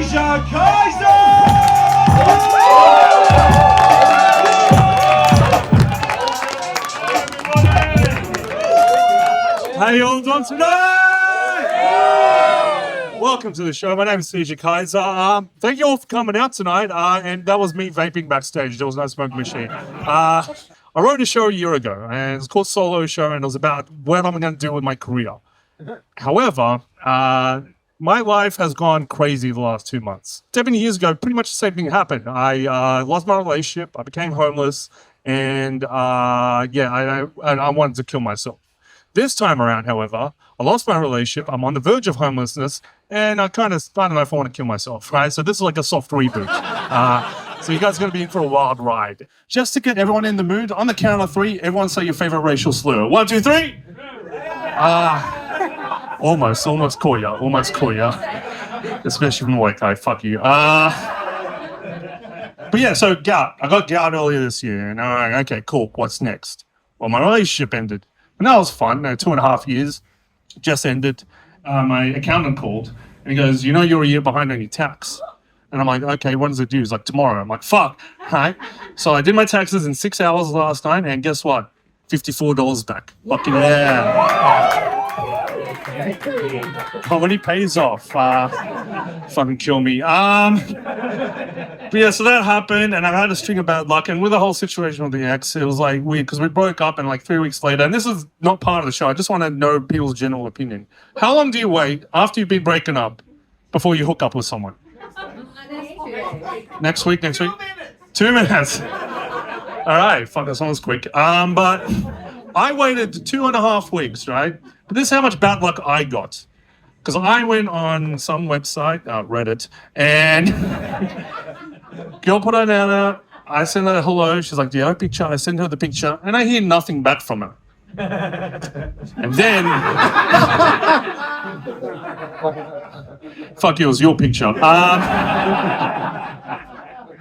Seizure Kaiser! How you all doing tonight? Welcome to the show. My name is Seizure Kaiser. Thank you all for coming out tonight. And that was me vaping backstage. There was no smoke machine. I wrote a show a year ago, and it's called Solo Show, and it was about what I'm going to do with my career. However, my life has gone crazy the last 2 months. 7 years ago, pretty much the same thing happened. I lost my relationship. I became homeless, and I wanted to kill myself. This time around, however, I lost my relationship. I'm on the verge of homelessness, and I don't know if I want to kill myself, right? So this is like a soft reboot. So you guys are going to be in for a wild ride. Just to get everyone in the mood, on the count of 3, everyone say your favorite racial slur. 1, 2, 3. Almost caught ya. Especially from the white guy. Fuck you. But yeah, so gout. I got gout earlier this year, and I'm like, okay, cool. What's next? Well, my relationship ended. And that was fun. 2.5 years just ended. My accountant called and he goes, you know, you're a year behind on your tax. And I'm like, okay, when does it due? He's like, tomorrow. I'm like, fuck. Right? So I did my taxes in 6 hours last night, and guess what? $54 back. Fucking yeah. But when he pays off, fucking kill me. But yeah, so that happened, and I had a string of bad luck. And with the whole situation with the ex, it was like weird because we broke up, and like 3 weeks later, and this is not part of the show. I just want to know people's general opinion. How long do you wait after you've been breaking up before you hook up with someone? Next week. 2 minutes. All right, fuck, this one was quick. But I waited 2.5 weeks, right? But this is how much bad luck I got. Because I went on some website, Reddit, and girl put her down there. I sent her hello. She's like, do you have a picture? I send her the picture, and I hear nothing back from her. And then, fuck you, it was your picture. But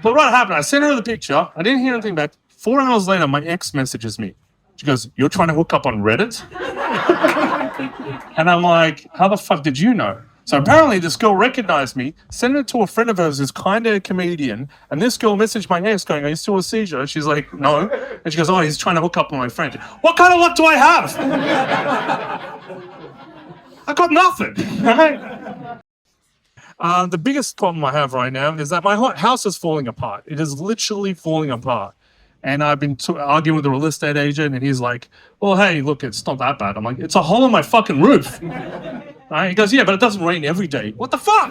what happened? I sent her the picture. I didn't hear anything back. 4 hours later, my ex messages me. She goes, you're trying to hook up on Reddit? And I'm like, how the fuck did you know? So apparently this girl recognized me, sent it to a friend of hers who's kind of a comedian, and this girl messaged my ex going, are you still with Seizure? She's like, no. And she goes, oh, he's trying to hook up with my friend. What kind of luck do I have? I got nothing, right? The biggest problem I have right now is that my house is falling apart. It is literally falling apart. And I've been arguing with the real estate agent, and he's like, well, hey, look, it's not that bad. I'm like, it's a hole in my fucking roof. Right? He goes, yeah, but it doesn't rain every day. What the fuck?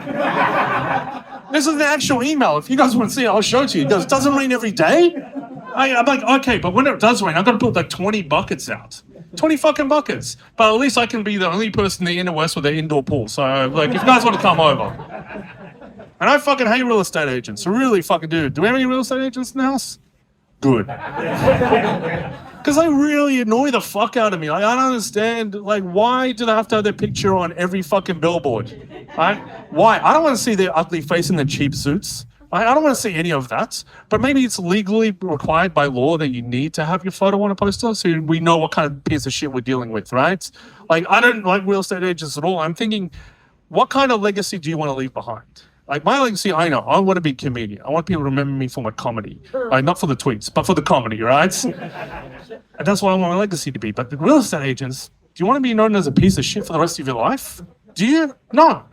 This is the actual email. If you guys want to see it, I'll show it to you. He goes, it doesn't rain every day? I'm like, okay, but when it does rain, I've got to put like 20 buckets out. 20 fucking buckets. But at least I can be the only person in the inner west with an indoor pool. So, like, if you guys want to come over. And I fucking hate real estate agents. I really fucking do. Do we have any real estate agents in the house? Good. Because they really annoy the fuck out of me. Like, I don't understand, like, why do they have to have their picture on every fucking billboard? Right? Why? I don't want to see their ugly face in their cheap suits. I don't want to see any of that. But maybe it's legally required by law that you need to have your photo on a poster so we know what kind of piece of shit we're dealing with, right? Like, I don't like real estate agents at all. I'm thinking, what kind of legacy do you want to leave behind? Like, my legacy, I know. I want to be a comedian. I want people to remember me for my comedy. Like, not for the tweets, but for the comedy, right? And that's what I want my legacy to be. But the real estate agents, do you want to be known as a piece of shit for the rest of your life? Do you? No.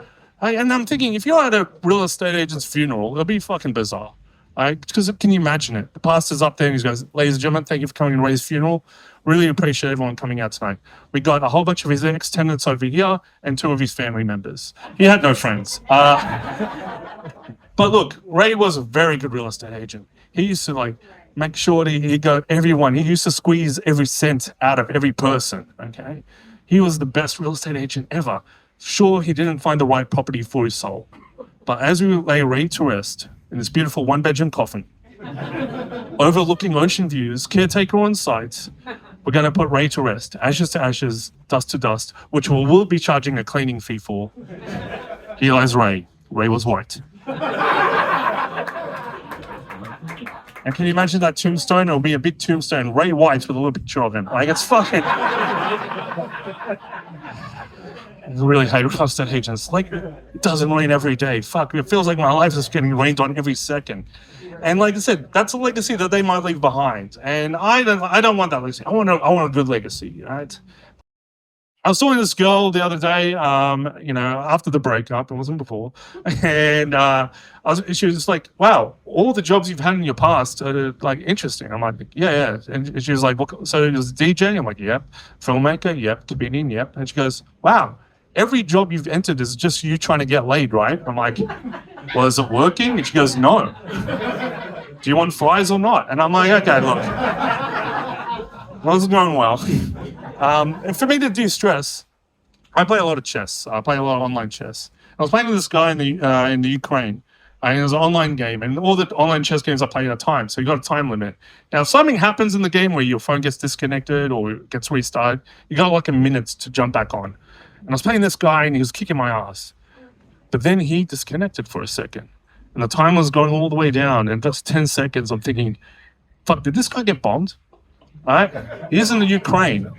And I'm thinking, if you're at a real estate agent's funeral, it'll be fucking bizarre. Because can you imagine it? The pastor's up there and he goes, ladies and gentlemen, thank you for coming to Ray's funeral. Really appreciate everyone coming out tonight. We got a whole bunch of his ex-tenants over here and 2 of his family members. He had no friends. But look, Ray was a very good real estate agent. He used to like make sure that he got everyone. He used to squeeze every cent out of every person, okay? He was the best real estate agent ever. Sure, he didn't find the right property for his soul. But as we lay Ray to rest in this beautiful 1-bedroom coffin, overlooking ocean views, caretaker on site, we're going to put Ray to rest, ashes to ashes, dust to dust, which we'll be charging a cleaning fee for. Here lies Ray. Ray was white. And can you imagine that tombstone? It'll be a big tombstone, Ray White with a little picture of him. Like, it's fucking... I really hate estate agents. Like, it doesn't rain every day. Fuck, it feels like my life is getting rained on every second. And like I said, that's a legacy that they might leave behind. And I don't want that legacy. I want a good legacy, right? I was talking to this girl the other day, after the breakup, it wasn't before, and she was just like, wow, all the jobs you've had in your past are like interesting. I'm like, yeah. And she was like, so it was DJ? I'm like, yep. Filmmaker? Yep. Comedian? Yep. And she goes, wow, every job you've entered is just you trying to get laid, right? I'm like, well, is it working? And she goes, no. Do you want fries or not? And I'm like, okay, look, wasn't going well. And for me to de-stress, I play a lot of chess. I play a lot of online chess. I was playing with this guy in the Ukraine. And it was an online game, and all the online chess games are played at a time, so you got a time limit. Now, if something happens in the game where your phone gets disconnected or gets restarted, you got like a minute to jump back on. And I was playing this guy, and he was kicking my ass. But then he disconnected for a second, and the time was going all the way down. And just 10 seconds, I'm thinking, "Fuck! Did this guy get bombed?" Right? He's in the Ukraine.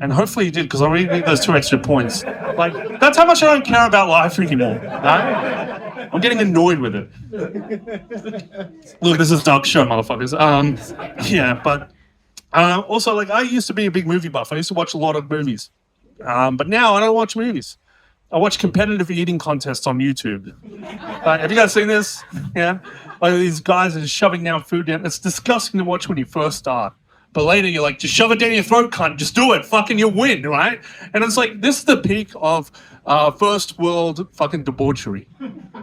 And hopefully he did, because I really need those 2 extra points. Like, that's how much I don't care about life anymore. Right? I'm getting annoyed with it. Look, this is a dark show, motherfuckers. But also, like, I used to be a big movie buff. I used to watch a lot of movies. But now I don't watch movies. I watch competitive eating contests on YouTube. Have you guys seen this? Yeah? Like, these guys are just shoving down food down. It's disgusting to watch when you first start. But later you're like, just shove it down your throat, cunt. Just do it. Fucking you win, right? And it's like, this is the peak of first world fucking debauchery,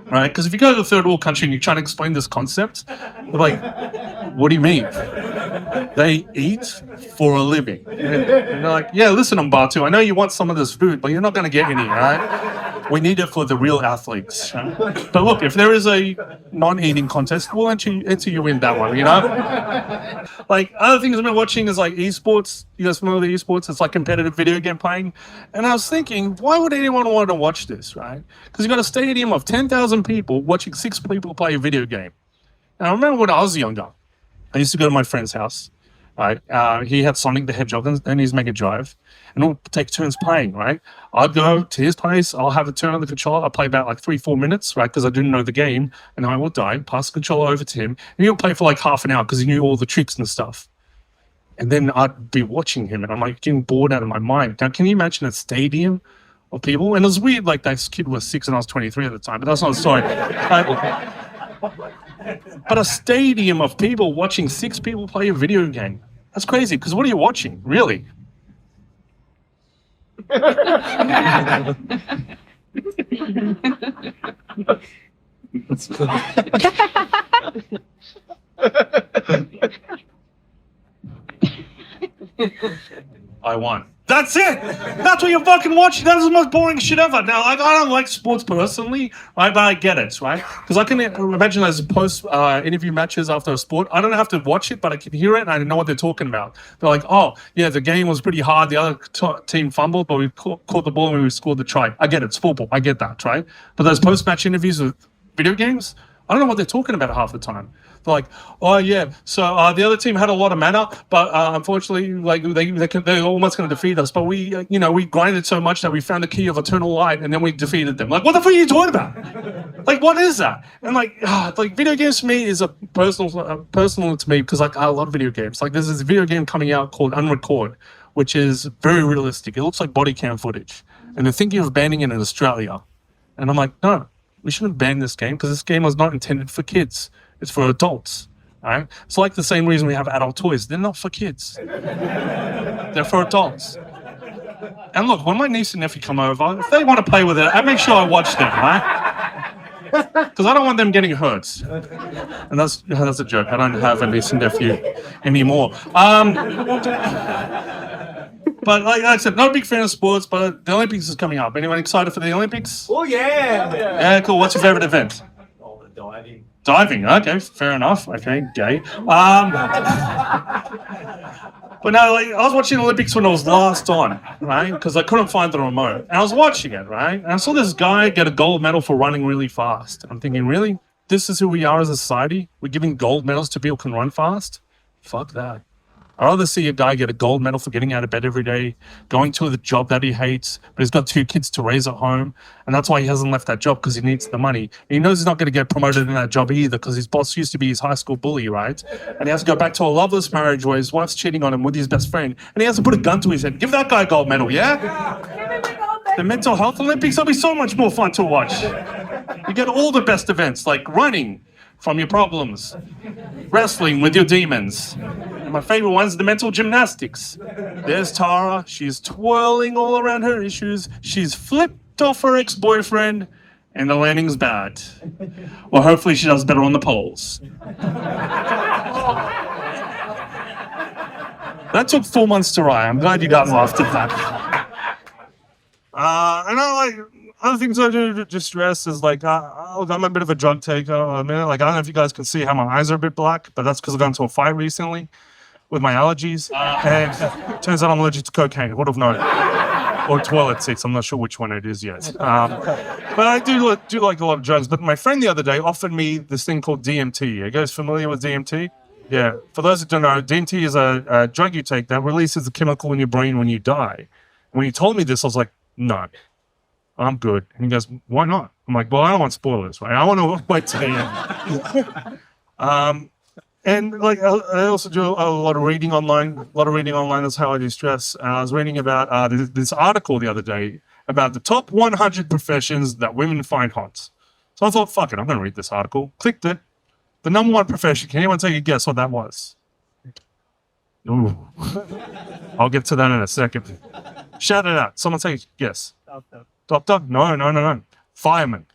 right? Because if you go to a third world country and you're trying to explain this concept, they're like, what do you mean? They eat for a living. And they're like, yeah, listen, Umbatu, I know you want some of this food, but you're not going to get any, right? We need it for the real athletes. Right? But look, if there is a non-eating contest, we'll enter you in that one, you know? Like, other things I've been watching is like esports. You guys familiar with esports? It's like competitive video game playing. And I was thinking, why would anyone want to watch this, right? Because you've got a stadium of 10,000 people watching 6 people play a video game. And I remember when I was younger, I used to go to my friend's house. Right, he had Sonic the Hedgehog and his Mega Drive, and we'll take turns playing. Right, I'd go to his place. I'll have a turn on the controller. I'll play about like 3-4 minutes, right, because I didn't know the game, and I would die. Pass the controller over to him, and he'll play for like half an hour because he knew all the tricks and stuff. And then I'd be watching him, and I'm like getting bored out of my mind. Now, can you imagine a stadium of people? And it was weird. Like, this kid was 6 and I was 23 at the time, but that's not the story. But a stadium of people watching 6 people play a video game. That's crazy, because what are you watching, really? I won. That's it. That's what you're fucking watching. That is the most boring shit ever. Now, I don't like sports personally, right? But I get it, right? Because I can imagine there's post interview matches after a sport. I don't have to watch it, but I can hear it and I know what they're talking about. They're like, oh, yeah, the game was pretty hard. The other team fumbled, but we caught the ball and we scored the try. I get it. It's football. I get that, right? But those post-match interviews with video games, I don't know what they're talking about half the time. They're like, oh yeah, so the other team had a lot of mana, but unfortunately, like they're almost going to defeat us. But we, we grinded so much that we found the key of eternal light, and then we defeated them. Like, what the fuck are you talking about? Like, what is that? And like video games to me is a personal to me because like I love video games. Like, there's this video game coming out called Unrecord, which is very realistic. It looks like body cam footage, and they're thinking of banning it in Australia. And I'm like, no, we shouldn't ban this game because this game was not intended for kids. It's for adults, right? It's like the same reason we have adult toys. They're not for kids. They're for adults. And look, when my niece and nephew come over, if they want to play with it, I make sure I watch them, right? Because I don't want them getting hurt. And that's a joke. I don't have a niece and nephew anymore. But like I said, not a big fan of sports, but the Olympics is coming up. Anyone excited for the Olympics? Oh, yeah. Yeah, cool. What's your favorite event? Oh, the diving. Diving, okay, fair enough. Okay, gay. But no, like, I was watching the Olympics when I was last on, right? Because I couldn't find the remote. And I was watching it, right? And I saw this guy get a gold medal for running really fast. I'm thinking, really? this is who we are as a society. We're giving gold medals to people who can run fast. Fuck that. I'd rather see a guy get a gold medal for getting out of bed every day, going to the job that he hates, but he's got 2 kids to raise at home, and that's why he hasn't left that job, because he needs the money. And he knows he's not going to get promoted in that job either, because his boss used to be his high school bully, right? And he has to go back to a loveless marriage where his wife's cheating on him with his best friend, and he has to put a gun to his head. Give that guy a gold medal, yeah? The mental health Olympics will be so much more fun to watch. You get all the best events, like running from your problems, wrestling with your demons. And my favorite one is the mental gymnastics. There's Tara. She's twirling all around her issues. She's flipped off her ex-boyfriend, and the landing's bad. Well, hopefully she does better on the poles. That took 4 months to write. I'm glad you guys laughed at that. And I like other things I do to distress is like I'm a bit of a drug taker. I mean, like I don't know if you guys can see how my eyes are a bit black, but that's because I got into a fight recently with my allergies, and it turns out I'm allergic to cocaine. I would have known, or toilet seats. I'm not sure which one it is yet. But I do like a lot of drugs. But my friend the other day offered me this thing called DMT. Are you guys familiar with DMT? Yeah. For those that don't know, DMT is a drug you take that releases a chemical in your brain when you die. When he told me this, I was like, no, I'm good. And he goes, why not? I'm like, well, I don't want spoilers, right? I want to wait till the end. And like, I also do a lot of reading online. That's how I de-stress. I was reading about this article the other day about the top 100 professions that women find hot. So I thought, fuck it, I'm going to read this article. Clicked it. The number 1 profession. Can anyone take a guess what that was? Ooh. I'll get to that in a second. Shout it out. Someone take a guess. Doctor? No. Fireman.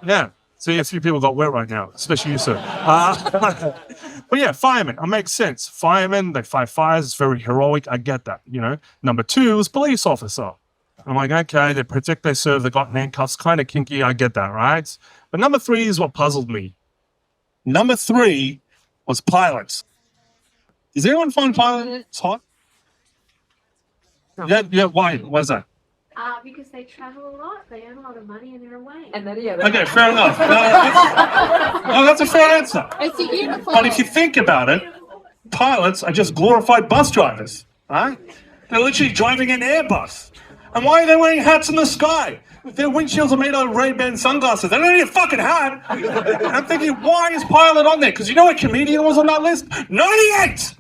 Yeah. See, a few people got wet right now, especially you, sir. But yeah, firemen. It makes sense. Firemen, they fight fires. It's very heroic. I get that, you know. Number 2 is police officer. I'm like, okay, they protect, they serve, they got handcuffs, kind of kinky. I get that, right? But number 3 is what puzzled me. Number 3 was pilots. Does anyone find pilots hot? Yeah, why? Why is that? Because they travel a lot, they earn a lot of money, and they're away. And then, yeah, Okay, fair enough. No, that's a fair answer. it's a uniform. But if you think about it, pilots are just glorified bus drivers, right? They're literally driving an Airbus. And why are they wearing hats in the sky? Their windshields are made out of Ray-Ban sunglasses. They don't need a fucking hat. And I'm thinking, why is pilot on there? Because you know what comedian was on that list? 98!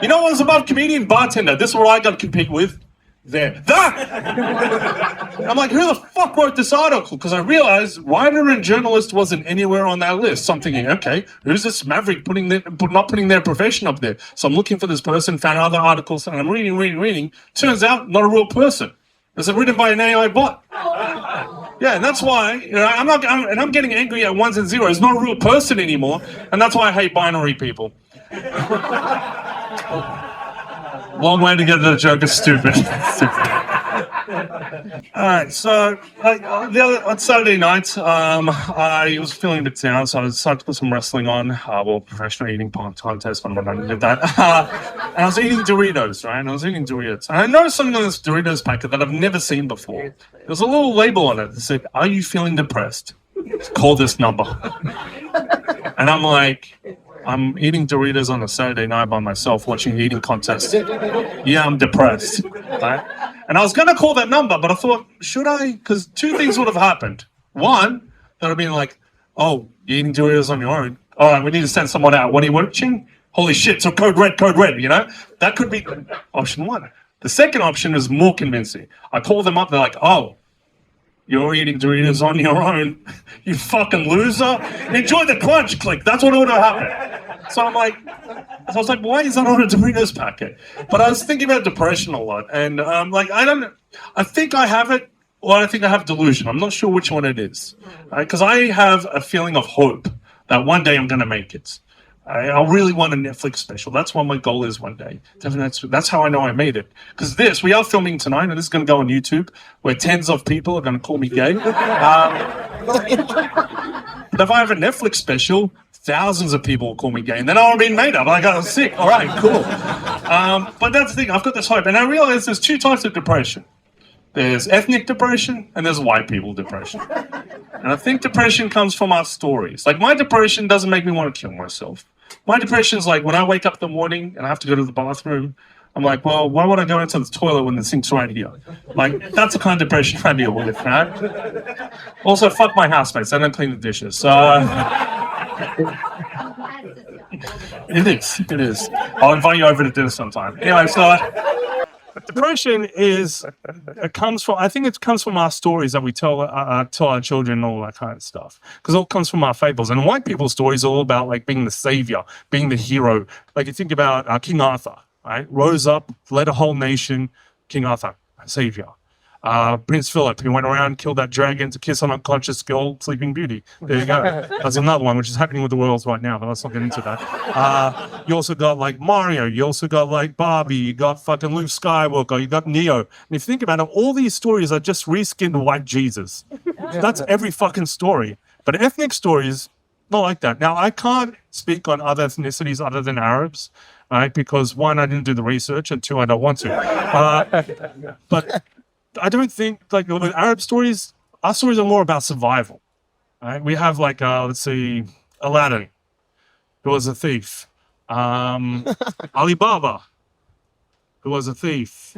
You know what was above comedian? Bartender. This is what I got to compete with. There. That! I'm like, who the fuck wrote this article? Because I realized writer and journalist wasn't anywhere on that list. So I'm thinking, okay, who's this maverick not putting their profession up there? So I'm looking for this person, found other articles, and I'm reading. Turns out, not a real person. It's written by an AI bot. Yeah, and that's why, you know, I'm getting angry at ones and zeros. It's not a real person anymore, and that's why I hate binary people. Long way to get to the joke is stupid. All right, so on Saturday night, I was feeling a bit down, so I decided to put some wrestling on. Professional eating contest, but I did that. And I was eating Doritos, right? And I noticed something on this Doritos packet that I've never seen before. There was a little label on it that said, "Are you feeling depressed? Call this number." And I'm like, I'm eating Doritos on a Saturday night by myself watching the eating contest. Yeah, I'm depressed. Right? And I was going to call that number, but I thought, should I? Because 2 things would have happened. One, that would have been like, oh, you're eating Doritos on your own. All right, we need to send someone out. What are you watching? Holy shit, so code red, you know? That could be option 1. The second option is more convincing. I call them up, they're like, oh, you're eating Doritos on your own, you fucking loser. Enjoy the crunch, click. That's what would have happened. So I was like, why is that on a Doritos packet? But I was thinking about depression a lot. And I think I have it, or I think I have delusion. I'm not sure which one it is. Because I have a feeling of hope that one day I'm going to make it. I really want a Netflix special. That's what my goal is one day. That's how I know I made it. Because we are filming tonight, and this is going to go on YouTube, where tens of people are going to call me gay. But if I have a Netflix special, thousands of people will call me gay, and then I'll be made up. Like, I'm sick. All right, cool. But that's the thing. I've got this hope, and I realize there's 2 types of depression. There's ethnic depression, and there's white people depression. And I think depression comes from our stories. Like, my depression doesn't make me want to kill myself. My depression is like when I wake up in the morning and I have to go to the bathroom, I'm like, well, why would I go into the toilet when the sink's right here? Like, that's the kind of depression I deal with, right? Also, fuck my housemates. I don't clean the dishes. So, it is. I'll invite you over to dinner sometime. Anyway, so depression I think it comes from our stories that we tell our children and all that kind of stuff. Because it all comes from our fables. And white people's stories are all about like being the savior, being the hero. Like you think about King Arthur, right? Rose up, led a whole nation. King Arthur, savior. Prince Philip, he went around, killed that dragon to kiss an unconscious girl, Sleeping Beauty. There you go. That's another one, which is happening with the world right now, but let's not get into that. You also got like Mario, you also got like Barbie, you got fucking Luke Skywalker, you got Neo. And if you think about it, all these stories are just reskinned white Jesus. That's every fucking story. But ethnic stories, not like that. Now, I can't speak on other ethnicities other than Arabs, right? Because one, I didn't do the research, and two, I don't want to. But I don't think, like, with Arab stories, our stories are more about survival, right? We have, like, let's see, Aladdin, who was a thief. Ali Baba, who was a thief.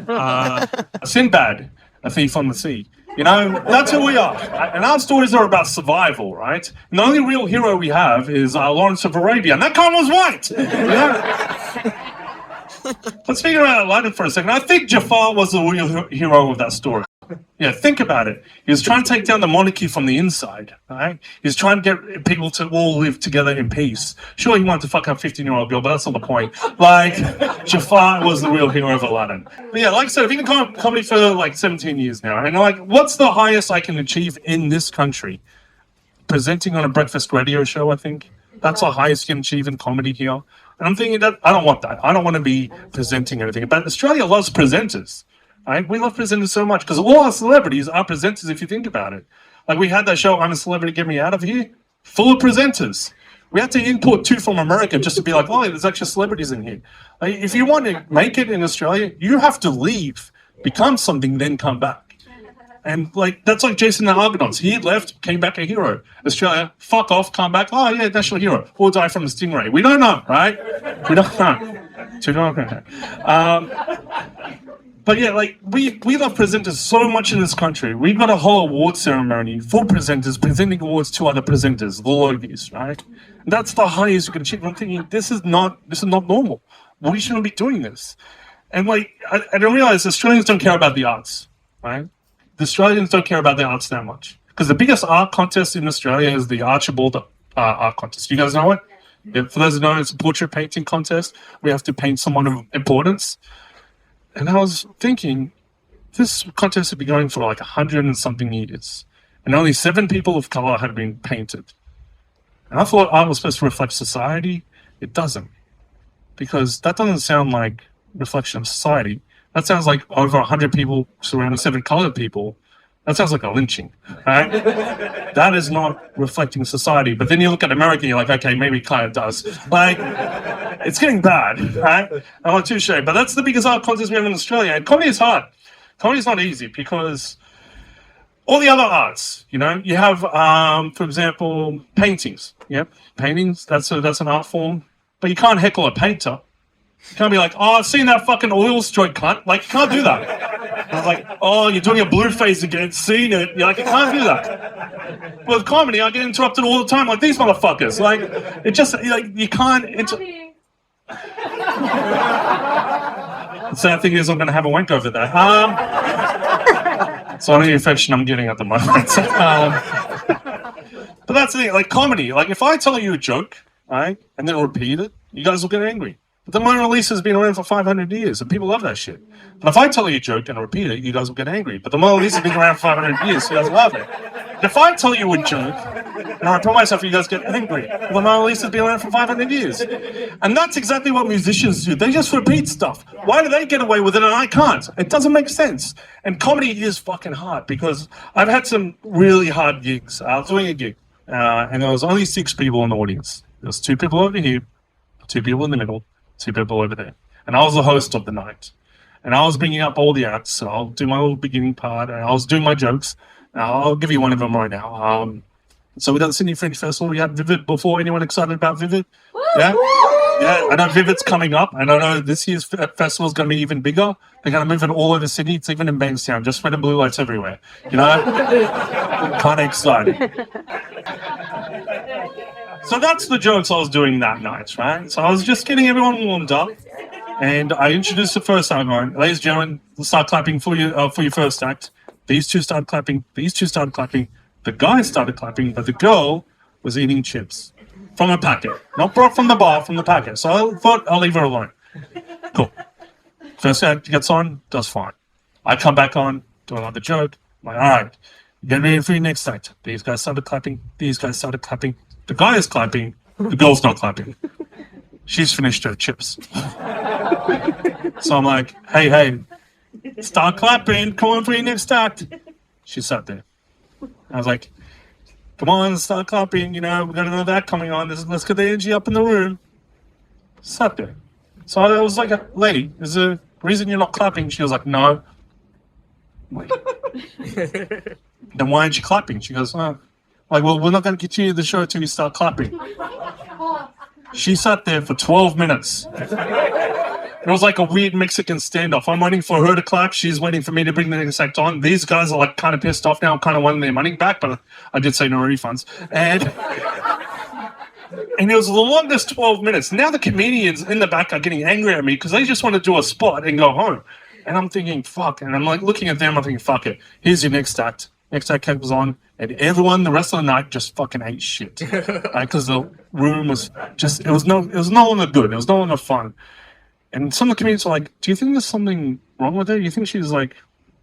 Sinbad, a thief on the sea. You know, that's who we are. And our stories are about survival, right? And the only real hero we have is Lawrence of Arabia, and that guy was white. You know? Let's figure out Aladdin for a second. I think Jafar was the real hero of that story. Yeah, think about it. He was trying to take down the monarchy from the inside, right? He was trying to get people to all live together in peace. Sure, he wanted to fuck up a 15-year-old girl, but that's not the point. Like, Jafar was the real hero of Aladdin. But yeah, like I said, I've been in comedy for like 17 years now. And like, what's the highest I can achieve in this country? Presenting on a breakfast radio show, I think. That's the highest you can achieve in comedy here. And I'm thinking that I don't want that. I don't want to be presenting anything. But Australia loves presenters. Right? We love presenters so much because all our celebrities are presenters if you think about it. Like we had that show, I'm a Celebrity, Get Me Out of Here, full of presenters. We had to import 2 from America just to be like, oh, there's actually celebrities in here. Like, if you want to make it in Australia, you have to leave, become something, then come back. And like that's like Jason the Argonauts. He left, came back a hero. Australia, fuck off, come back. Oh yeah, national hero. Or die from a stingray. We don't know, right? We don't know. But yeah, like we love presenters so much in this country. We've got a whole award ceremony for presenters presenting awards to other presenters, the Logies, right? And that's the highest you can achieve. I'm thinking this is not normal. We shouldn't be doing this. And like I don't realize Australians don't care about the arts, right? The Australians don't care about the arts that much. Because the biggest art contest in Australia is the Archibald art contest. You guys know it? Yeah, for those who know, it's a portrait painting contest. We have to paint someone of importance. And I was thinking, this contest had been going for like 100 and something years. And only 7 people of color had been painted. And I thought art was supposed to reflect society. It doesn't. Because that doesn't sound like reflection of society. That sounds like over 100 people surrounding 7 colored people. That sounds like a lynching, right? That is not reflecting society. But then you look at America, you're like, okay, maybe it kind of does. Like, it's getting bad, right? I'm not too sure. But that's the biggest art contest we have in Australia. And comedy is hard. Comedy is not easy because all the other arts, you know, you have, for example, paintings. Yeah, paintings, that's an art form. But you can't heckle a painter. You can't be like, oh, I've seen that fucking oil stroke cunt. Like, you can't do that. I was like, oh, you're doing a blue face again, seen it. You're like, you can't do that. But with comedy, I get interrupted all the time, like these motherfuckers. Like, it just, like, you can't. The sad thing is, I'm going to have a wank over there. It's only the affection I'm getting at the moment. But that's the thing, like comedy. Like, if I tell you a joke, right, and then repeat it, you guys will get angry. But the Mona Lisa has been around for 500 years, and people love that shit. But if I tell you a joke and I repeat it, you guys will get angry. But the Mona Lisa has been around for 500 years, so you guys love it. And if I tell you a joke and I repeat myself, you guys get angry. Well, the Mona Lisa has been around for 500 years. And that's exactly what musicians do. They just repeat stuff. Why do they get away with it and I can't? It doesn't make sense. And comedy is fucking hard because I've had some really hard gigs. I was doing a gig, and there was only 6 people in the audience. There was 2 people over here, 2 people in the middle, 2 people over there. And I was the host of the night. And I was bringing up all the acts. So I'll do my little beginning part. And I was doing my jokes. Now, I'll give you one of them right now. So we done Sydney Fringe Festival. We had Vivid before. Anyone excited about Vivid? Yeah? Yeah, I know Vivid's coming up, and I know this year's festival is going to be even bigger. They're going to move it all over Sydney. It's even in Bankstown. Just red and blue lights everywhere. You know? Kind of excited. So that's the jokes I was doing that night, right? So I was just getting everyone warmed up, and I introduced the first act. Going, ladies and gentlemen, we'll start clapping for your first act. These two started clapping. These two started clapping. The guy started clapping, but the girl was eating chips from a packet, not brought from the bar, from the packet. So I thought I'll leave her alone. Cool. First act gets on, does fine. I come back on, do another joke. I'm like, all right, get ready for your next act. These guys started clapping. These guys started clapping. The guy is clapping. The girl's not clapping. She's finished her chips. So I'm like, hey, start clapping. Come on for your next act. She sat there. I was like, come on, start clapping. You know, we got another act coming on. Let's get the energy up in the room. Sat there. So I was like, lady, is there a reason you're not clapping? She was like, no. I'm like, then why aren't you clapping? She goes, oh. Like, well, we're not going to continue the show until you start clapping. She sat there for 12 minutes. It was like a weird Mexican standoff. I'm waiting for her to clap. She's waiting for me to bring the next act on. These guys are like kind of pissed off now, kind of wanting their money back, but I did say no refunds. And it was the longest 12 minutes. Now the comedians in the back are getting angry at me because they just want to do a spot and go home. And I'm thinking, fuck. And I'm like looking at them, I'm thinking, fuck it. Here's your next act. Next act was on, and everyone the rest of the night just fucking ate shit. Because the room was just, it was no longer good. It was no longer fun. And some of the comedians were like, do you think there's something wrong with her? You think she's like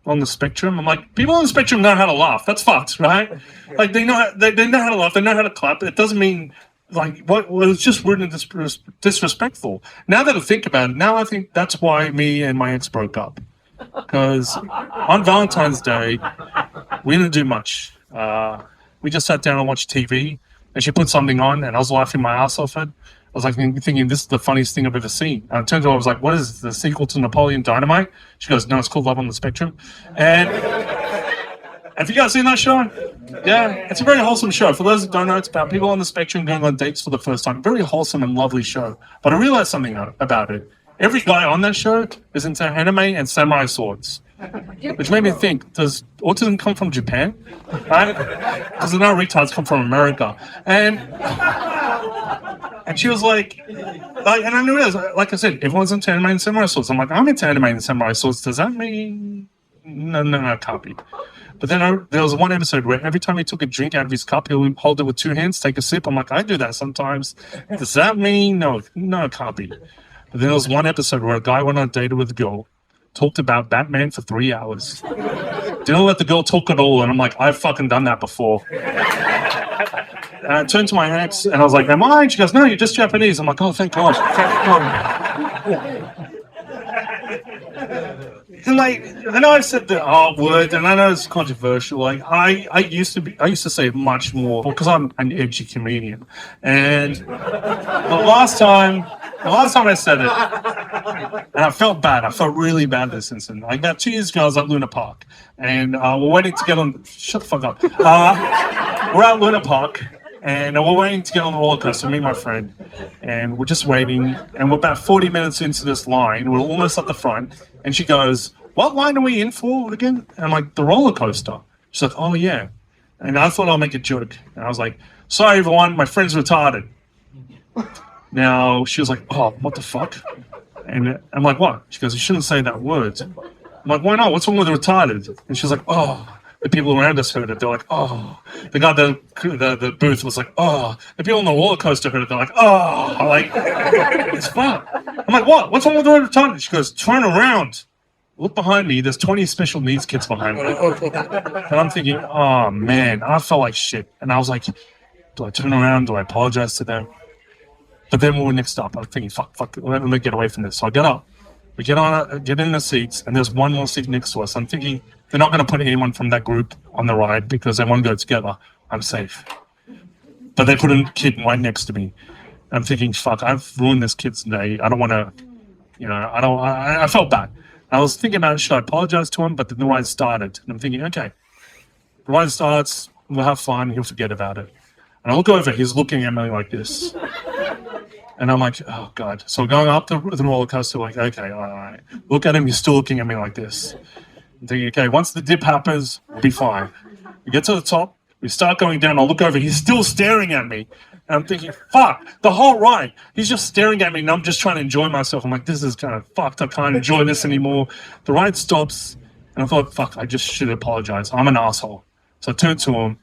on the spectrum? I'm like, people on the spectrum know how to laugh. That's fucked, right? Like they know how to laugh. They know how to clap. It doesn't mean like what it was just rude and disrespectful. Now that I think about it, now I think that's why me and my ex broke up. Because on Valentine's Day, we didn't do much. We just sat down and watched TV, and she put something on, and I was laughing my ass off it. I was like thinking, this is the funniest thing I've ever seen. And it turns out I was like, what is this, the sequel to Napoleon Dynamite? She goes, no, it's called Love on the Spectrum. And have you guys seen that show? Yeah, it's a very wholesome show. For those that don't know, it's about people on the spectrum going on dates for the first time. Very wholesome and lovely show. But I realized something about it. Every guy on that show is into anime and samurai swords. Which made me think, does autism come from Japan? Right? Because no retards come from America. And she was like, and I realized, like I said, everyone's into anime and samurai swords. I'm like, I'm into anime and samurai swords. Does that mean? No, it can't be. But then there was one episode where every time he took a drink out of his cup, he would hold it with two hands, take a sip. I'm like, I do that sometimes. Does that mean? No, it can't be. But then there was one episode where a guy went on a date with a girl, talked about Batman for 3 hours. Didn't let the girl talk at all. And I'm like, I've fucking done that before. And I turned to my ex and I was like, am I? She goes, no, you're just Japanese. I'm like, oh, thank God. And like, I know I said the R word, and I know it's controversial. Like, I used to say it much more because I'm an edgy comedian. And the last time I said it, and I felt bad. I felt really bad this incident. Like about 2 years ago, I was at Luna Park, and we're waiting to get on. Shut the fuck up. We're at Luna Park. And we're waiting to get on the roller coaster, me and my friend. And we're just waiting. And we're about 40 minutes into this line. We're almost at the front. And she goes, what line are we in for again? And I'm like, the roller coaster. She's like, oh, yeah. And I thought I'll make a joke. And I was like, sorry, everyone, my friend's retarded. Now, she was like, oh, what the fuck? And I'm like, what? She goes, you shouldn't say that word. I'm like, why not? What's wrong with retarded? And she's like, oh. The people around us heard it. They're like, oh. The guy at the booth was like, oh. The people on the roller coaster heard it. They're like, oh. I'm like, it's fun. I'm like, what? What's wrong with the word retarded? She goes, turn around. Look behind me. There's 20 special needs kids behind me. And I'm thinking, oh, man. I felt like shit. And I was like, do I turn around? Do I apologize to them? But then when we next up, I was thinking, fuck, let me get away from this. So I get up. We get in the seats, and there's one more seat next to us. I'm thinking, they're not going to put anyone from that group on the ride because they want to go together. I'm safe. But they put a kid right next to me. I'm thinking, fuck, I've ruined this kid's day. I don't want to, I felt bad. I was thinking about, should I apologize to him? But then the ride started. And I'm thinking, okay, the ride starts, we'll have fun, he'll forget about it. And I look over, he's looking at me like this. And I'm like, oh, God. So we're going up the roller coaster, like, okay, all right. Look at him, he's still looking at me like this. I'm thinking, okay, once the dip happens, we'll be fine. We get to the top, we start going down, I look over, he's still staring at me. And I'm thinking, fuck, the whole ride, he's just staring at me and I'm just trying to enjoy myself. I'm like, this is kind of fucked, I can't enjoy this anymore. The ride stops, and I thought, fuck, I just should apologize. I'm an asshole. So I turned to him,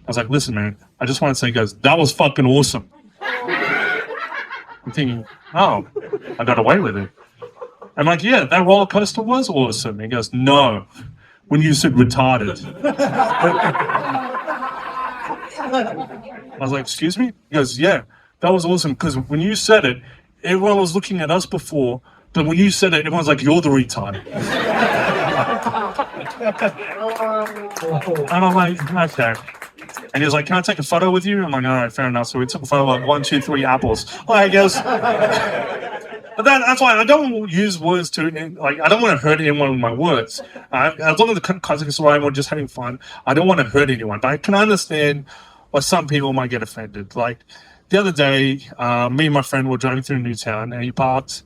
I was like, listen, man, I just want to say, he goes, that was fucking awesome. I'm thinking, oh, I got away with it. I'm like, yeah, that roller coaster was awesome. He goes, no, when you said retarded. I was like, excuse me? He goes, yeah, that was awesome. Because when you said it, everyone was looking at us before, but when you said it, everyone's like, you're the retard. And I'm like, okay. And he was like, can I take a photo with you? I'm like, all right, fair enough. So we took a photo of like 1, 2, 3 apples. I guess. But that's why I don't use words to, like, I don't want to hurt anyone with my words. As long as the context is right, we're just having fun. I don't want to hurt anyone. But I can understand why some people might get offended. Like, the other day, me and my friend were driving through Newtown, and he parked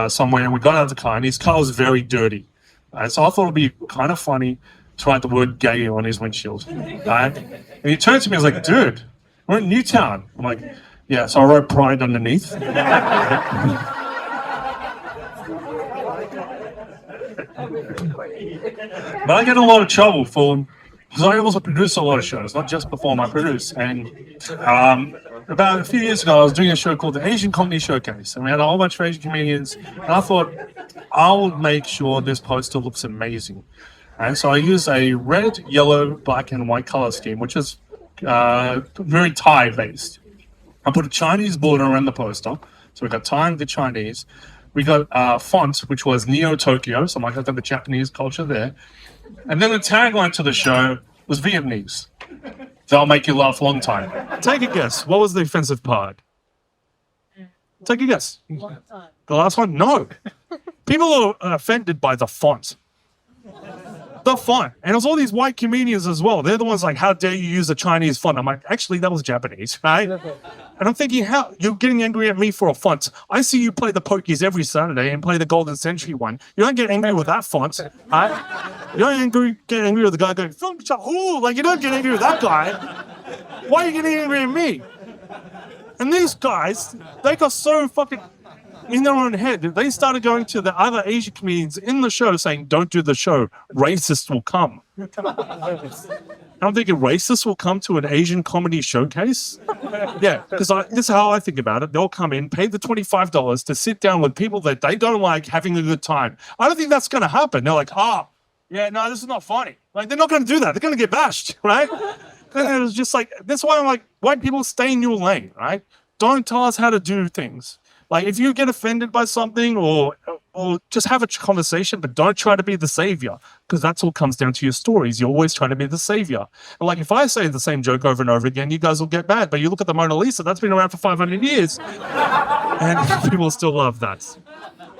somewhere, and we got out of the car, and his car was very dirty. So I thought it would be kind of funny to write the word gay on his windshield. Right? And he turned to me and was like, dude, we're in Newtown. I'm like, yeah, so I wrote pride underneath. But I get in a lot of trouble for, because I also produce a lot of shows, not just perform, I produce. And about a few years ago, I was doing a show called the Asian Comedy Showcase. And we had a whole bunch of Asian comedians. And I thought, I'll make sure this poster looks amazing. And so I used a red, yellow, black, and white color scheme, which is very Thai based. I put a Chinese border around the poster. So we got Thai and the Chinese. We got font, which was Neo Tokyo. So I got the Japanese culture there. And then the tagline to the show was Vietnamese. They'll make you laugh a long time. Take a guess. What was the offensive part? Take a guess. The last one? No. People are offended by the font. The font. And it was all these white comedians as well. They're the ones like, how dare you use a Chinese font? I'm like, actually, that was Japanese, right? And I'm thinking, how you're getting angry at me for a font? I see you play the pokies every Saturday and play the Golden Century one. You don't get angry with that font, right? You don't get angry with the guy going, like, you don't get angry with that guy. Why are you getting angry at me? And these guys, they got so fucking in their own head. They started going to the other Asian comedians in the show saying, don't do the show. Racists will come. I'm thinking, racists will come to an Asian comedy showcase? Yeah, because this is how I think about it. They'll come in, pay the $25 to sit down with people that they don't like having a good time. I don't think that's going to happen. They're like, yeah, no, this is not funny. Like, they're not going to do that. They're going to get bashed, right? And it was just like, that's why I'm like, white people stay in your lane, right? Don't tell us how to do things. Like, if you get offended by something or just have a conversation, but don't try to be the savior, because that's all comes down to your stories. You're always trying to be the savior. And like, if I say the same joke over and over again, you guys will get mad. But you look at the Mona Lisa, that's been around for 500 years. And people still love that.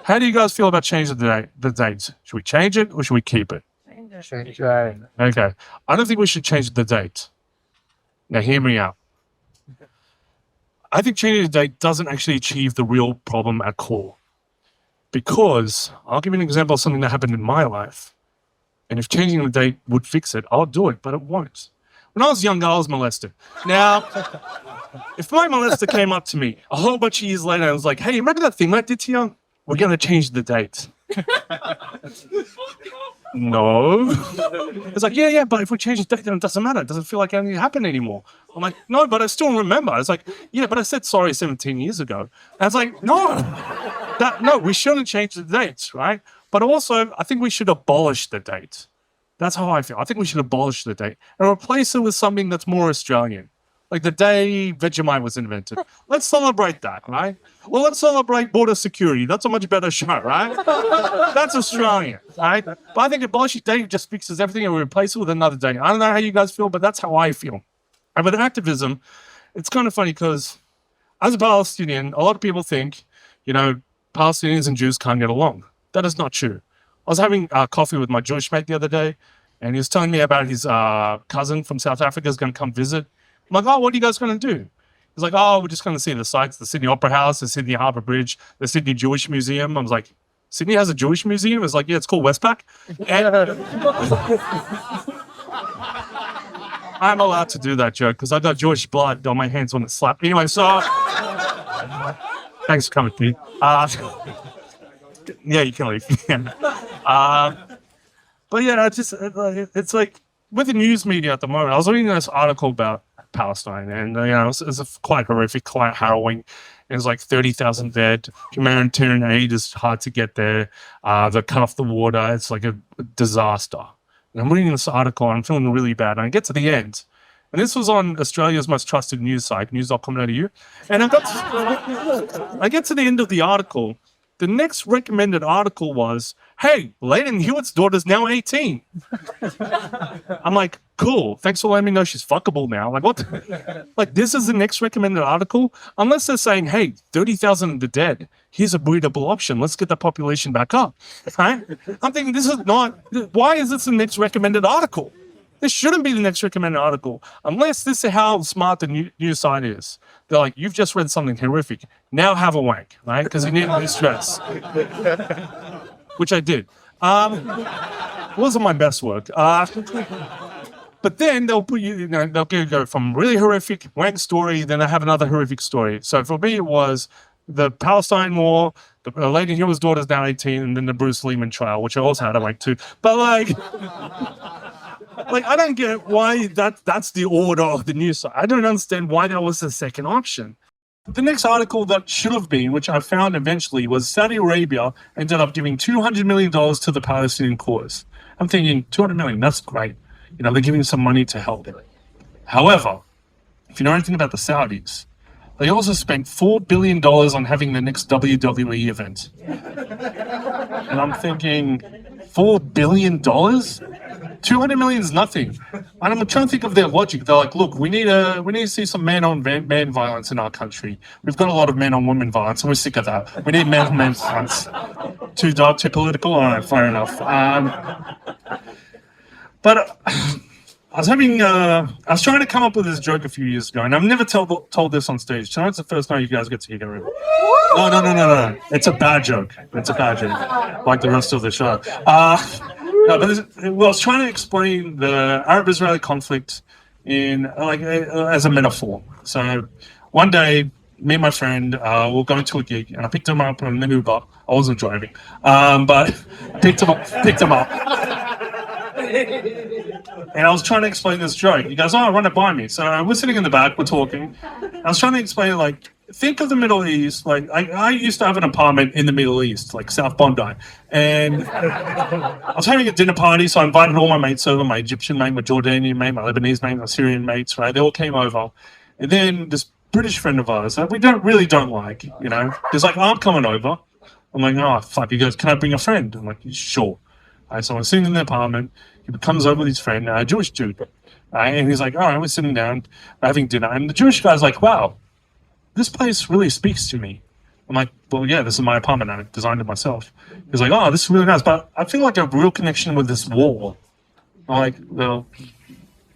How do you guys feel about changing the date? Should we change it or should we keep it? Change it. Okay. I don't think we should change the date. Now, hear me out. I think changing the date doesn't actually achieve the real problem at core. Because I'll give you an example of something that happened in my life. And if changing the date would fix it, I'll do it, but it won't. When I was younger, I was molested. Now, if my molester came up to me a whole bunch of years later and was like, hey, remember that thing I did to you? We're going to change the date. No. It's like, yeah, but if we change the date, then it doesn't matter. It doesn't feel like anything happened anymore. I'm like, no, but I still remember. It's like, yeah, but I said sorry 17 years ago. And it's like, no, we shouldn't change the dates, right? But also, I think we should abolish the date. That's how I feel. I think we should abolish the date and replace it with something that's more Australian. Like the day Vegemite was invented. Let's celebrate that, right? Well, let's celebrate border security. That's a much better show, right? That's Australian, right? But I think abolishing date just fixes everything and we replace it with another date. I don't know how you guys feel, but that's how I feel. And with activism, it's kind of funny because as a Palestinian, a lot of people think, Palestinians and Jews can't get along. That is not true. I was having coffee with my Jewish mate the other day, and he was telling me about his cousin from South Africa is going to come visit. I'm like, oh, what are you guys going to do? He's like, oh, we're just going to see the sights, the Sydney Opera House, the Sydney Harbour Bridge, the Sydney Jewish Museum. I was like, Sydney has a Jewish museum? It's like, yeah, it's called Westpac. And I'm allowed to do that joke because I got Jewish blood on my hands when it slapped. Anyway, so thanks for coming, Pete. Yeah, you can leave. But yeah, it's like with the news media at the moment. I was reading this article about Palestine, and it's quite horrific, quite harrowing. There's like 30,000 dead. Humanitarian aid is hard to get there. They cut off the water. It's like a disaster. And I'm reading this article, and I'm feeling really bad. And I get to the end, and this was on Australia's most trusted news site, news.com.au. And I get to the end of the article. The next recommended article was, hey, Layden Hewitt's daughter's now 18. I'm like, cool. Thanks for letting me know she's fuckable now. Like, what? Like, this is the next recommended article? Unless they're saying, hey, 30,000 of the dead. Here's a breedable option. Let's get the population back up. Right? I'm thinking, this is not, why is this the next recommended article? This shouldn't be the next recommended article, unless this is how smart the news site is. They're like, you've just read something horrific. Now have a wank, right? Because you need to stress. Which I did. It wasn't my best work. But then they'll put they'll go from really horrific wank story, then I have another horrific story. So for me, it was the Palestine War, the Lady Hero's daughter's now 18, and then the Bruce Lehman trial, which I also had a wank too. But like I don't get why that's the order of the news. I don't understand why that was the second option. The next article that should have been, which I found eventually, was Saudi Arabia ended up giving $200 million to the Palestinian cause. I'm thinking, $200 million, that's great. They're giving some money to help. However, if you know anything about the Saudis, they also spent $4 billion on having the next WWE event. And I'm thinking, $4 billion? 200 million is nothing. And I'm trying to think of their logic. They're like, look, we need to see some man-on-man violence in our country. We've got a lot of man-on-women violence, and we're sick of that. We need man-on-man violence. Too dark, too political? All right, fair enough. But I was trying to come up with this joke a few years ago, and I've never told this on stage. Tonight's the first time you guys get to hear it. No. It's a bad joke. It's a bad joke, like the rest of the show. No, but I was trying to explain the Arab-Israeli conflict as a metaphor. So one day, me and my friend were going to a gig, and I picked him up in an Uber. I wasn't driving, but picked him up. And I was trying to explain this joke. He goes, oh, run it by me. So we're sitting in the back, we're talking. I was trying to explain, think of the Middle East. I used to have an apartment in the Middle East, like South Bondi. And I was having a dinner party, so I invited all my mates over, my Egyptian mate, my Jordanian mate, my Lebanese mate, my Syrian mates, right? They all came over. And then this British friend of ours that we don't like, he's like, oh, I'm coming over. I'm like, oh, fuck, he goes, can I bring a friend? I'm like, sure. So I'm sitting in the apartment. He comes over with his friend, a Jewish dude. And he's like, all right, we're sitting down, having dinner. And the Jewish guy's like, wow, this place really speaks to me. I'm like, well, yeah, this is my apartment. I designed it myself. He's like, oh, this is really nice. But I feel like a real connection with this wall. I'm like, well,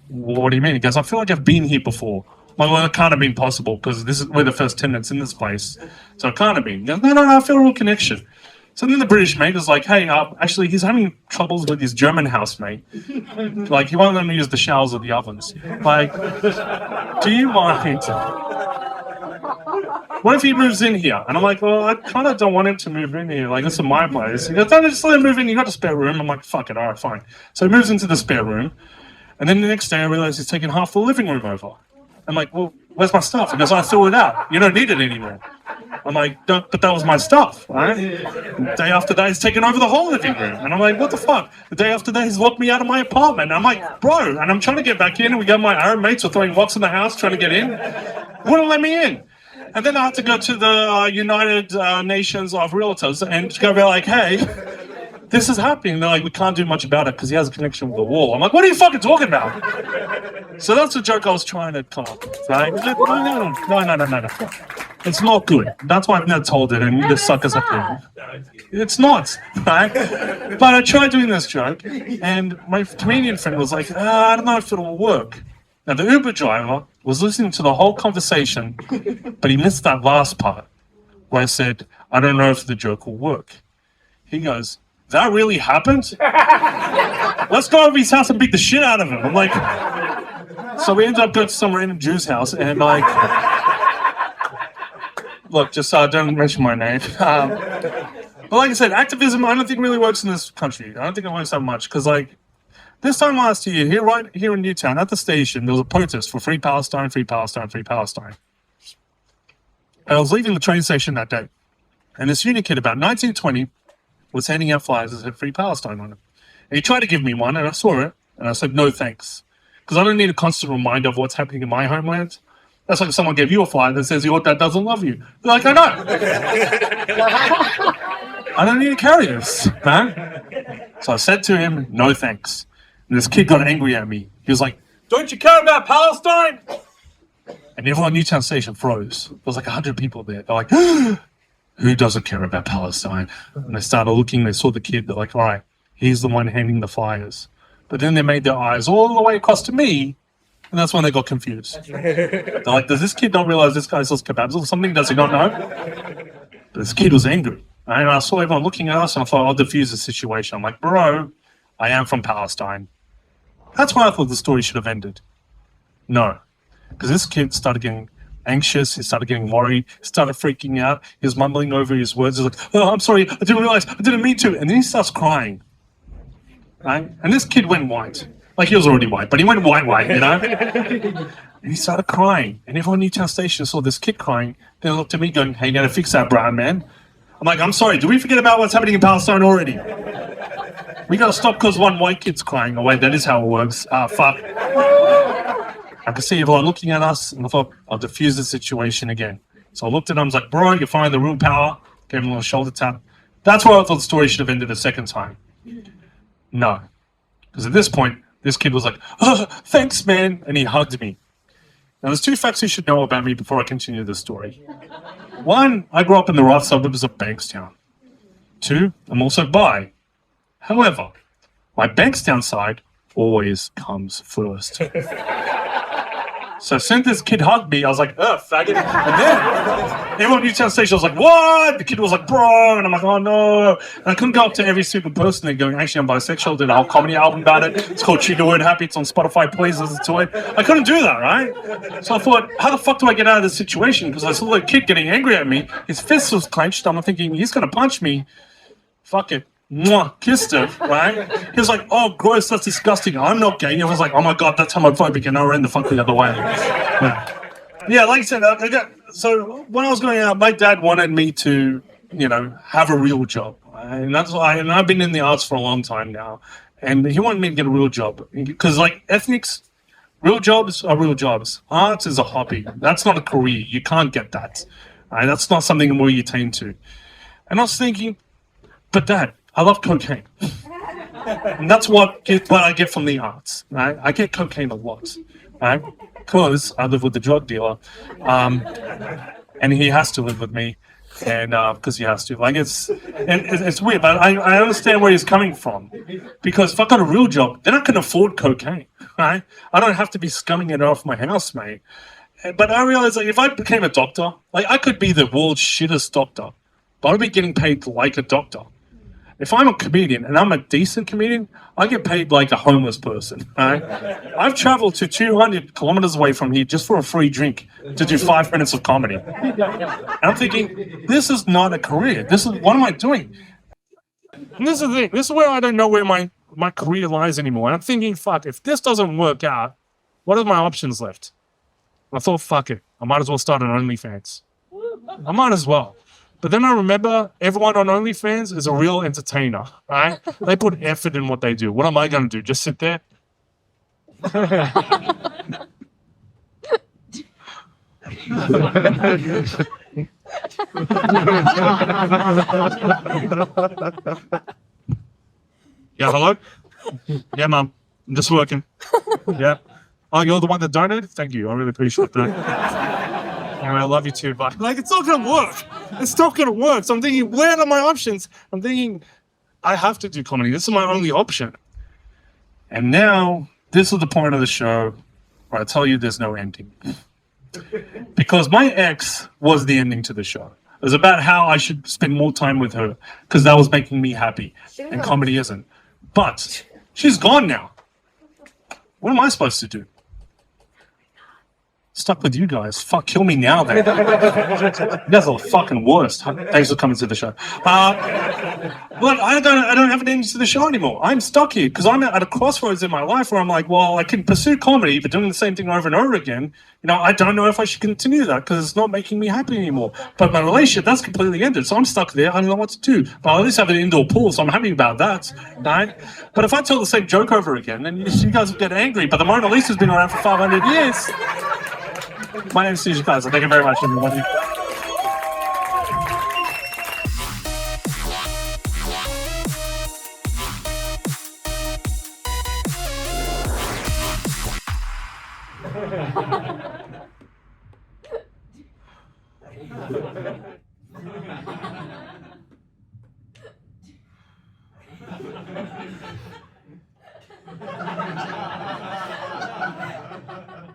what do you mean? He goes, I feel like I've been here before. I'm like, well, it can't have been possible because we're the first tenants in this place. So it can't have been. He goes, no, I feel a real connection. So then the British mate is like, hey, actually, he's having troubles with his German housemate. He won't let me use the showers or the ovens. Do you mind? What if he moves in here? And I'm like, well, I kind of don't want him to move in here. This is my place. He goes, no, just let him move in. You got a spare room. I'm like, fuck it. All right, fine. So he moves into the spare room. And then the next day I realize he's taking half the living room over. I'm like, well, where's my stuff? He goes, I threw it out. You don't need it anymore. I'm like, but that was my stuff, right? The day after that, he's taken over the whole living room. And I'm like, what the fuck? The day after that, he's locked me out of my apartment. I'm like, bro, and I'm trying to get back in, and we got my Arab mates are throwing rocks in the house trying to get in. Wouldn't let me in. And then I had to go to the United Nations of Realtors and go be like, hey, this is happening. And they're like, we can't do much about it because he has a connection with the wall. I'm like, what are you fucking talking about? So that's the joke I was trying to come up with, right? No. It's not good. That's why I've never told it, and the suckers have to. It's not, right? But I tried doing this joke, and my comedian friend was like, I don't know if it'll work. Now, the Uber driver was listening to the whole conversation, but he missed that last part where I said, I don't know if the joke will work. He goes, that really happened? Let's go over his house and beat the shit out of him. I'm like, so we ended up going to some random Jew's house and like, look, just don't mention my name. But like I said, activism, I don't think really works in this country. I don't think it works that much because like, this time last year, right here in Newtown, at the station, there was a protest for Free Palestine, Free Palestine, Free Palestine. And I was leaving the train station that day. And this uni kid, about 1920, was handing out flyers that said Free Palestine on it. And he tried to give me one, and I saw it, and I said, no thanks. Because I don't need a constant reminder of what's happening in my homeland. That's like if someone gave you a flyer that says your dad doesn't love you. You're like, I know. I don't need to carry this, man. So I said to him, no thanks. And this kid got angry at me. He was like, don't you care about Palestine? And everyone at Newtown Station froze. There was like 100 people there. They're like, who doesn't care about Palestine? And they started looking, they saw the kid. They're like, all right, he's the one handing the flyers. But then they made their eyes all the way across to me. And that's when they got confused. They're like, does this kid not realize this guy sells kebabs or something? Does he not know? But this kid was angry. And I saw everyone looking at us and I thought, I'll diffuse the situation. I'm like, bro, I am from Palestine. That's why I thought the story should have ended. No, because this kid started getting anxious. He started getting worried. He started freaking out. He was mumbling over his words. He was like, oh, I'm sorry. I didn't realize. I didn't mean to. And then he starts crying. Right? And this kid went white. Like he was already white, but he went white, you know? And he started crying. And everyone in Newtown Station saw this kid crying. They looked at me going, hey, you got to fix that, Brian, man. I'm like, I'm sorry. Do we forget about what's happening in Palestine already? We gotta stop because one white kid's crying. Oh wait, that is how it works. Fuck. I could see everyone looking at us and I thought, I'll diffuse the situation again. So I looked at him, I was like, bro, you're finding the real power. Gave him a little shoulder tap. That's where I thought the story should have ended a second time. No. Because at this point, this kid was like, oh, thanks, man. And he hugged me. Now there's two facts you should know about me before I continue this story. One, I grew up in the rough suburbs of Bankstown. Two, I'm also bi. However, my Bankstown side always comes first. So since this kid hugged me, I was like, oh, faggot. And then everyone at Newtown Station was like, what? The kid was like, bro. And I'm like, oh, no. And I couldn't go up to every stupid person and going, actually, I'm bisexual. Did a whole comedy album about it. It's called Trigger Word Happy. It's on Spotify. Please listen to it. I couldn't do that, right? So I thought, how the fuck do I get out of this situation? Because I saw the kid getting angry at me. His fist was clenched. I'm thinking, he's going to punch me. Fuck it. Mwah, kissed her, right? He was like, oh, gross, that's disgusting. I'm not gay. I was like, oh my God, that's homophobic. And I ran the fuck the other way. Yeah, like I said, so when I was going out, my dad wanted me to, have a real job. And that's why, and I've been in the arts for a long time now. And he wanted me to get a real job. Because like ethnics, real jobs are real jobs. Arts is a hobby. That's not a career. You can't get that. Right? That's not something where you attain to. And I was thinking, but Dad, I love cocaine. And that's what I get from the arts, right? I get cocaine a lot, right? Because I live with the drug dealer, and he has to live with me, and because he has to. Like it's weird, but I understand where he's coming from, because if I got a real job, then I can afford cocaine, right? I don't have to be scumming it off my housemate. But I realized, like, if I became a doctor, like I could be the world's shittest doctor, but I'd be getting paid like a doctor. If I'm a comedian and I'm a decent comedian, I get paid like a homeless person. Right? I've traveled to 200 kilometers away from here just for a free drink to do 5 minutes of comedy. And I'm thinking, this is not a career. What am I doing? And this is the thing. This is where I don't know where my career lies anymore. And I'm thinking, fuck, if this doesn't work out, what are my options left? I thought, fuck it. I might as well start an OnlyFans. I might as well. But then I remember everyone on OnlyFans is a real entertainer, right? They put effort in what they do. What am I going to do? Just sit there? Yeah, hello? Yeah, Mum. I'm just working. Yeah. Oh, you're the one that donated? Thank you. I really appreciate that. I love you too, but like, it's not going to work. It's not going to work. So I'm thinking, where are my options? I'm thinking, I have to do comedy. This is my only option. And now, this is the point of the show where I tell you there's no ending. Because my ex was the ending to the show. It was about how I should spend more time with her because that was making me happy, and comedy isn't. But she's gone now. What am I supposed to do? Stuck with you guys. Fuck, kill me now, then. You guys are the fucking worst. Thanks for coming to the show. But I don't have an ending to the show anymore. I'm stuck here because I'm at a crossroads in my life where I'm like, well, I can pursue comedy, but doing the same thing over and over again, I don't know if I should continue that because it's not making me happy anymore. But my relationship, that's completely ended. So I'm stuck there. I don't know what to do. But I at least have an indoor pool, so I'm happy about that. Right? But if I tell the same joke over again, then you guys will get angry. But the Mona Lisa's been around for 500 years. My name is Seizure Kaiser. Thank you very much, everybody.